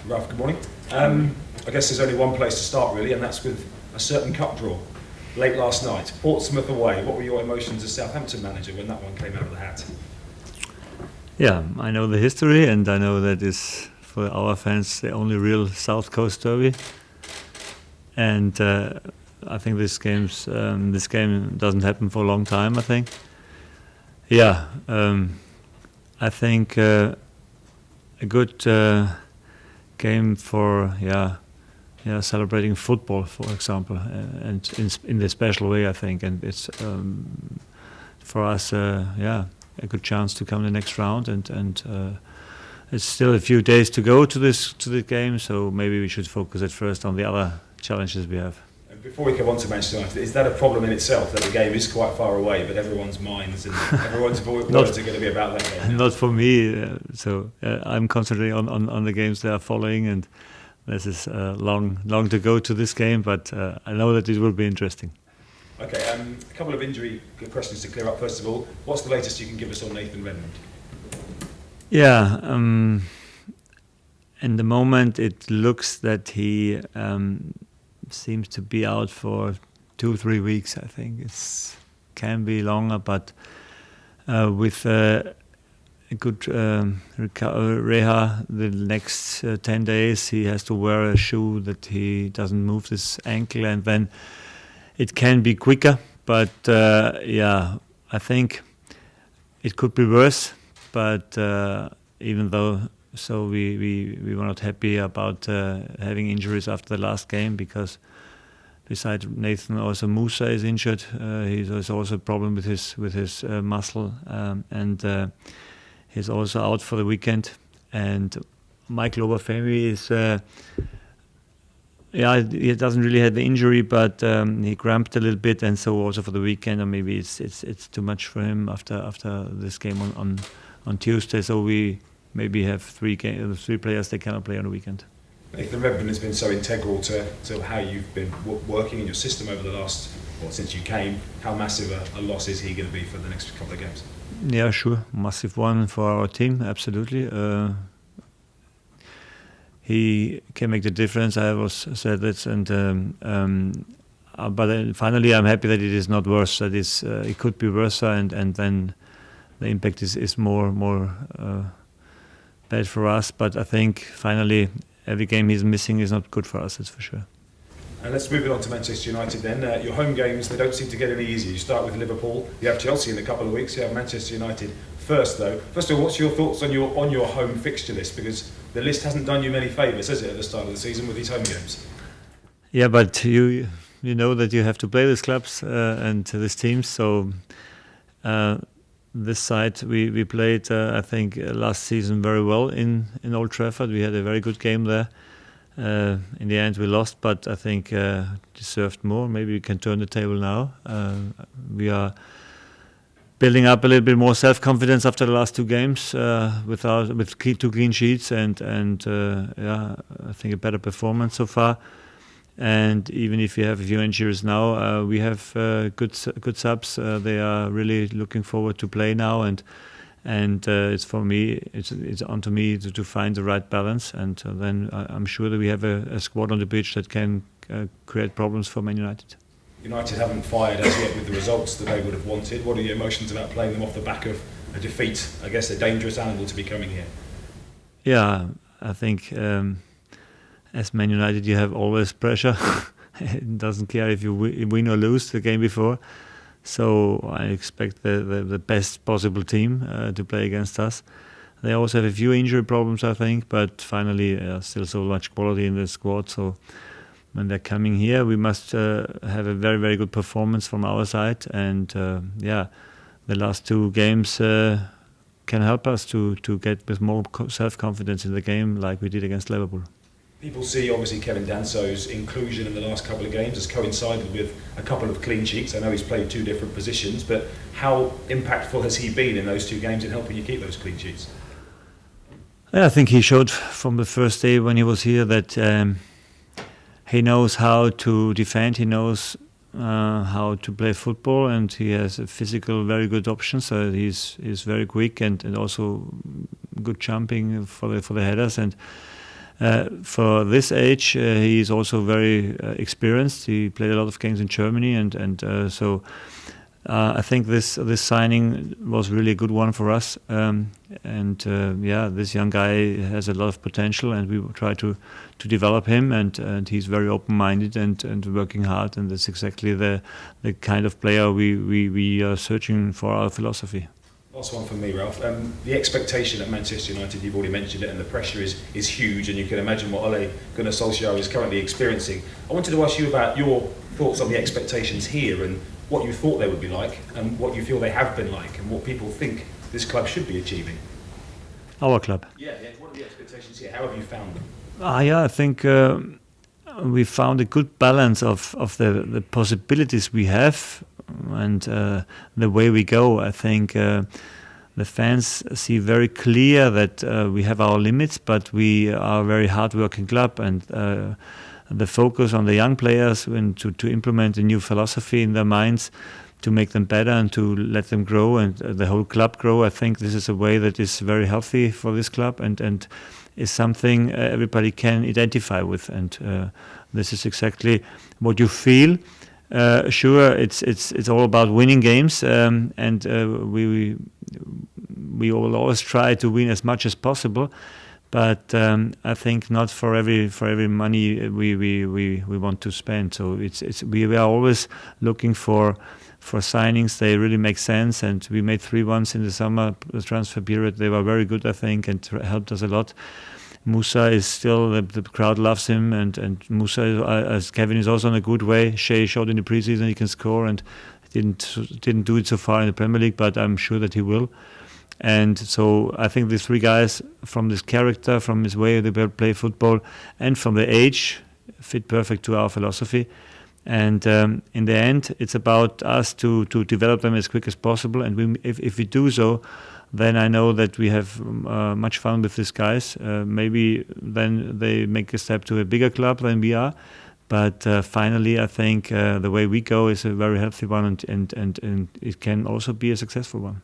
Ralph, good morning. I guess there's only one place to start really, and that's with a certain cup draw. Late last night, Portsmouth away. What were your emotions as Southampton manager when that one came out of the hat? Yeah, I know the history, and I know that is for our fans the only real South Coast derby. And I think this game doesn't happen for a long time. I think. Yeah, I think a good game for celebrating football, for example, and in the special way, I think, and it's for us a good chance to come the next round, and it's still a few days to go to the game, so maybe we should focus at first on the other challenges we have. And before we come on to Manchester United, is that a problem in itself that the game is quite far away, but everyone's minds and everyone's words are going to be about that game? Not for me. I'm concentrating on the games they are following, and this is long to go to this game, but I know that it will be interesting. Okay, a couple of injury questions to clear up. First of all, what's the latest you can give us on Nathan Redmond? Yeah, in the moment it looks that he seems to be out for 2-3 weeks. I think it can be longer, but with a good reha the next 10 days, he has to wear a shoe that he doesn't move this ankle, and then it can be quicker. But I think it could be worse. But even though we were not happy about having injuries after the last game, because besides Nathan, also Musa is injured. He's also a problem with his muscle, and he's also out for the weekend. And Michael Obafemi is he doesn't really have the injury, but he cramped a little bit, and so also for the weekend, or maybe it's too much for him after this game on Tuesday. So we maybe have three players that cannot play on the weekend. Nathan Redmond has been so integral to how you've been working in your system over the last, since you came. How massive a loss is he going to be for the next couple of games? Yeah, sure, massive one for our team, absolutely. He can make the difference. I was said that, but finally, I'm happy that it is not worse. That it could be worse, and then the impact is more bad for us. But I think finally, every game he's missing is not good for us. That's for sure. And let's move it on to Manchester United then. Your home games, they don't seem to get any easier. You start with Liverpool, you have Chelsea in a couple of weeks, you have Manchester United first though. First of all, what's your thoughts on your home fixture list? Because the list hasn't done you many favours, has it, at the start of the season with these home games? Yeah, but you know that you have to play these clubs and these teams, so this side we played I think last season very well in Old Trafford. We had a very good game there. In the end we lost, but I think deserved more. Maybe we can turn the table now. We are building up a little bit more self-confidence after the last two games with two clean sheets and I think a better performance so far. And even if we have a few injuries now, we have good subs. They are really looking forward to play now, and it's for me. It's on to me to find the right balance, and then I'm sure that we have a squad on the pitch that can create problems for Man United. United haven't fired as yet with the results that they would have wanted. What are your emotions about playing them off the back of a defeat? I guess a dangerous animal to be coming here. Yeah, I think as Man United you have always pressure. It doesn't care if you win or lose the game before. So I expect the best possible team to play against us. They also have a few injury problems, I think, but finally still so much quality in the squad. So when they're coming here, we must have a very, very good performance from our side. And the last two games can help us to get with more self-confidence in the game like we did against Liverpool. People see obviously Kevin Danso's inclusion in the last couple of games has coincided with a couple of clean sheets. I know he's played two different positions, but how impactful has he been in those two games in helping you keep those clean sheets? I think he showed from the first day when he was here that he knows how to defend, he knows how to play football, and he has a physical very good option. So he's very quick and also good jumping for the headers, and For this age, he is also very experienced. He played a lot of games in Germany, and so I think this signing was really a good one for us. This young guy has a lot of potential, and we will try to develop him. And he's very open-minded and working hard. And that's exactly the kind of player we are searching for our philosophy. Last one from me, Ralph. The expectation at Manchester United, you've already mentioned it, and the pressure is huge, and you can imagine what Ole Gunnar Solskjaer is currently experiencing. I wanted to ask you about your thoughts on the expectations here and what you thought they would be like and what you feel they have been like and what people think this club should be achieving. Our club? Yeah. What are the expectations here? How have you found them? I think we found a good balance of the possibilities we have and the way we go. I think the fans see very clear that we have our limits, but we are a very hard-working club, and the focus on the young players and to implement a new philosophy in their minds, to make them better and to let them grow and the whole club grow. I think this is a way that is very healthy for this club and is something everybody can identify with. And this is exactly what you feel. Sure, it's all about winning games, and we will always try to win as much as possible. But I think not for every money we want to spend. So we are always looking for signings. They really make sense, and we made 3 ones in the summer the transfer period. They were very good, I think, and helped us a lot. Musa is still, the crowd loves him, and Musa, as Kevin, is also in a good way. Shea showed in the preseason he can score, and didn't do it so far in the Premier League, but I'm sure that he will. And so I think these 3 guys, from this character, from his way they play football, and from the age, fit perfect to our philosophy. And in the end, it's about us to develop them as quick as possible. And if we do so, then I know that we have much fun with these guys. Maybe then they make a step to a bigger club than we are. But finally, I think the way we go is a very healthy one, and it can also be a successful one.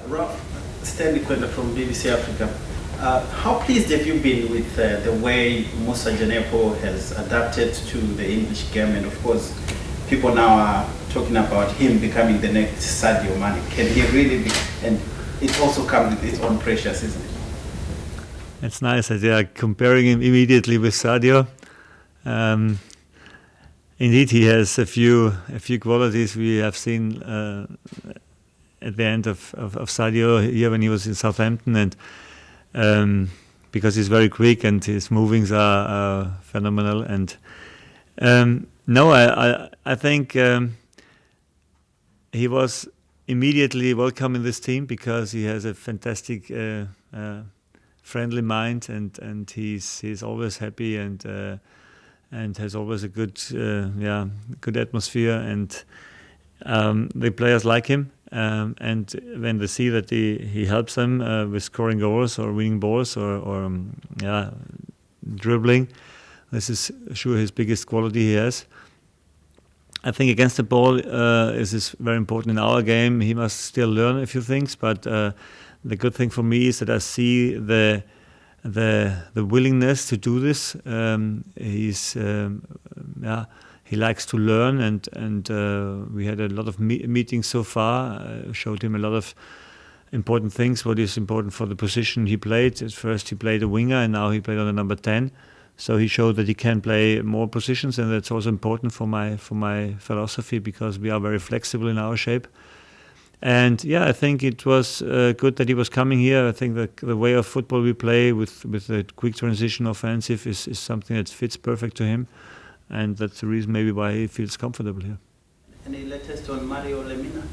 Ralph, Stanley Kwenda from BBC Africa. How pleased have you been with the way Moussa Djenepo has adapted to the English game? And of course, people now are talking about him becoming the next Sadio Mane. Can he really be? And it also comes with its own pressures, isn't it? It's nice that they are comparing him immediately with Sadio. Indeed, he has a few qualities we have seen at the end of Sadio here when he was in Southampton, and because he's very quick and his movings are phenomenal. And I think he was immediately welcome in this team because he has a fantastic friendly mind, and he's always happy and has always a good atmosphere, and the players like him. And when they see that he helps them with scoring goals or winning balls or dribbling, this is sure his biggest quality he has. I think against the ball is very important in our game. He must still learn a few things, but the good thing for me is that I see the willingness to do this. He likes to learn, and we had a lot of meetings so far. Showed him a lot of important things, what is important for the position he played. At first he played a winger, and now he played on the number 10. So he showed that he can play more positions, and that's also important for my philosophy, because we are very flexible in our shape. And I think it was good that he was coming here. I think that the way of football we play with the quick transition offensive is something that fits perfect to him. And that's the reason maybe why he feels comfortable here. Any latest on Mario Lemina?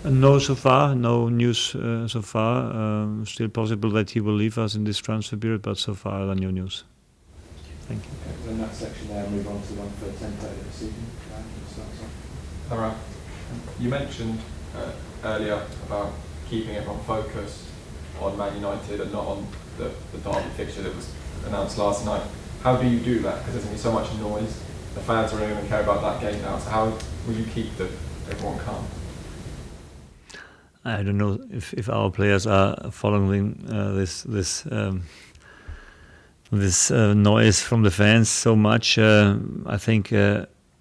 No, so far. No news so far. Still possible that he will leave us in this transfer period, but so far, no news. Thank you. Okay, in that section there, move on to one for 10:30 this evening. All right. You mentioned earlier about keeping everyone focused on Man United and not on the derby fixture that was announced last night. How do you do that? Because there's going to be so much noise. The fans are only going to care about that game now. So how will you keep everyone calm? I don't know if our players are following this noise from the fans so much. I think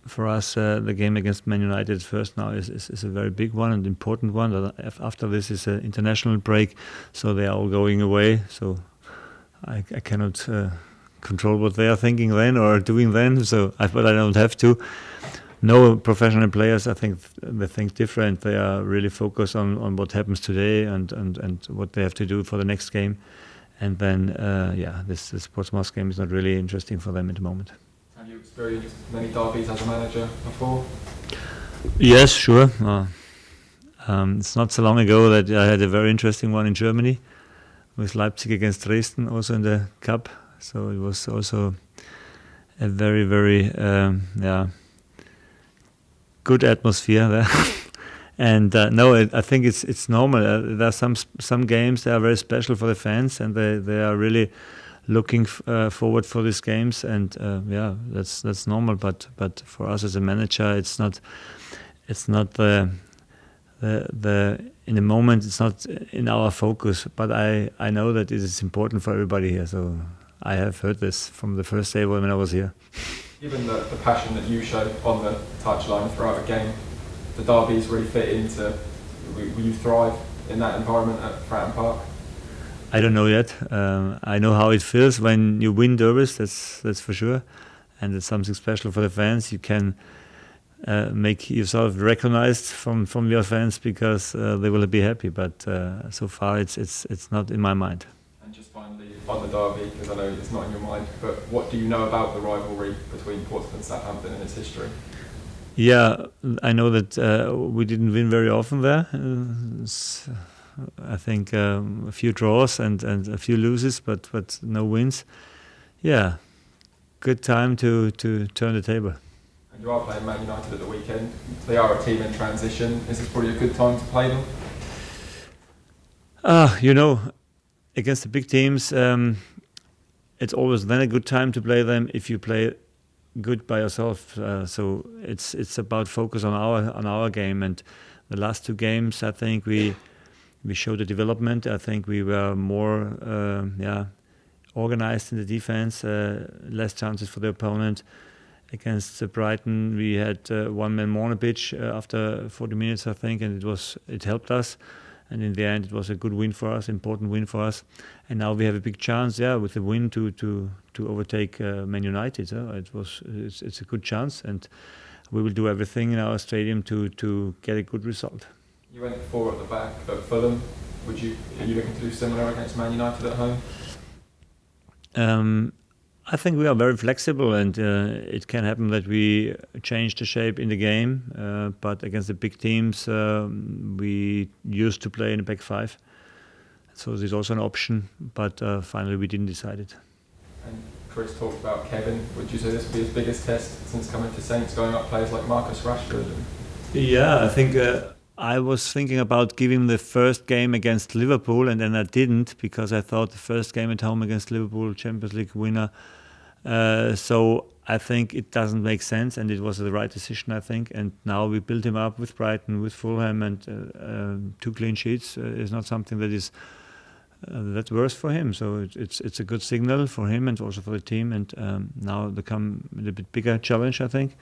for us the game against Man United first now is a very big one and important one. After this is an international break, so they are all going away. So I cannot control what they are thinking then or doing then. But I don't have to. No professional players, I think they think different. They are really focused on what happens today and what they have to do for the next game. And then, this Portsmouth game is not really interesting for them at the moment. Have you experienced many derbies as a manager before? Yes, sure. It's not so long ago that I had a very interesting one in Germany with Leipzig against Dresden, also in the cup. So it was also a very, very, good atmosphere there. And I think it's normal. There are some games that are very special for the fans, and they are really looking forward for these games. And that's normal. But for us as a manager, it's not the in the moment. It's not in our focus. But I know that it is important for everybody here. So I have heard this from the first day when I was here. Given the passion that you show on the touchline throughout a game, the derbies really fit into. Will you thrive in that environment at Fratton Park? I don't know yet. I know how it feels when you win derbies. That's for sure, and it's something special for the fans. You can make yourself recognized from your fans because they will be happy. But so far, it's not in my mind. And just finally on the derby, because I know it's not in your mind, but what do you know about the rivalry between Portsmouth and Southampton and its history? Yeah, I know that we didn't win very often there. I think a few draws and a few losses, but no wins. Yeah, good time to turn the table. And you are playing Man United at the weekend. They are a team in transition. Is this probably a good time to play them? Against the big teams, it's always then a good time to play them if you play good by yourself. So it's about focus on our game. And the last two games, I think we showed a development. I think we were more organized in the defense, less chances for the opponent. Against Brighton, we had one man more on the pitch after 40 minutes, I think, and it helped us. And in the end, it was a good win for us, important win for us. And now we have a big chance, with the win to overtake Man United. It's a good chance, and we will do everything in our stadium to get a good result. You went 4 at the back at Fulham. Are you looking to do similar against Man United at home? I think we are very flexible, and it can happen that we change the shape in the game. But against the big teams, we used to play in a back five. So there's also an option, but finally we didn't decide it. And Chris talked about Kevin. Would you say this will be his biggest test since coming to Saints, going up players like Marcus Rashford? Yeah, I think I was thinking about giving the first game against Liverpool, and then I didn't because I thought the first game at home against Liverpool, Champions League winner. So I think it doesn't make sense, and it was the right decision, I think. And now we build him up with Brighton, with Fulham, and 2 clean sheets is not something that is that's worse for him. So it's a good signal for him and also for the team. And now there come a little bit bigger challenge, I think.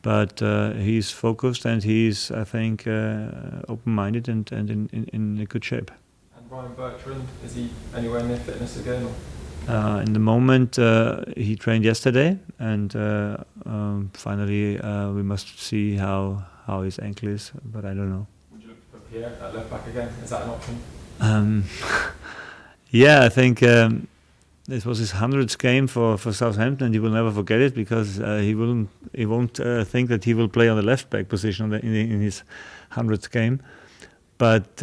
But he's focused, and he's, I think, open-minded and in a good shape. And Ryan Bertrand, is he anywhere near fitness again? In the moment, he trained yesterday, and finally we must see how his ankle is, but I don't know. Would you look to put Pierre at left back again? Is that an option? Yeah, I think this was his 100th game for Southampton, and he will never forget it because he won't think that he will play on the left back position in his 100th game. But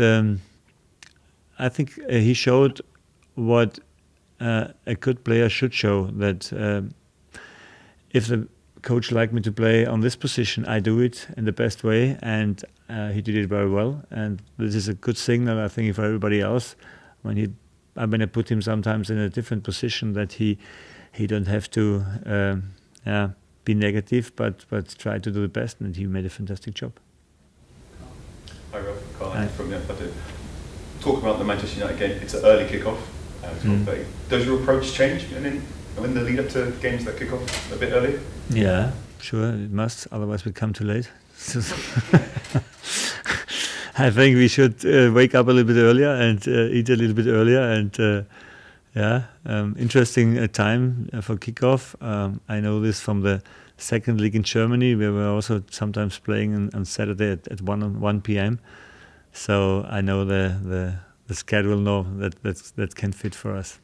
I think he showed what a good player should show, that if the coach liked me to play on this position, I do it in the best way, and he did it very well. And this is a good signal, I think, for everybody else. When I put him sometimes in a different position, that he don't have to be negative, but try to do the best, and he made a fantastic job. Hi Ralph, Colin. from the other. Talk about the Manchester United game. It's an early kickoff. Does your approach change in the lead up to games that kick off a bit earlier? Yeah, sure, it must. Otherwise, we come too late. I think we should wake up a little bit earlier and eat a little bit earlier. And interesting time for kickoff. I know this from the second league in Germany, where we're also sometimes playing on Saturday at 1 p.m. So I know the schedule. That can fit for us.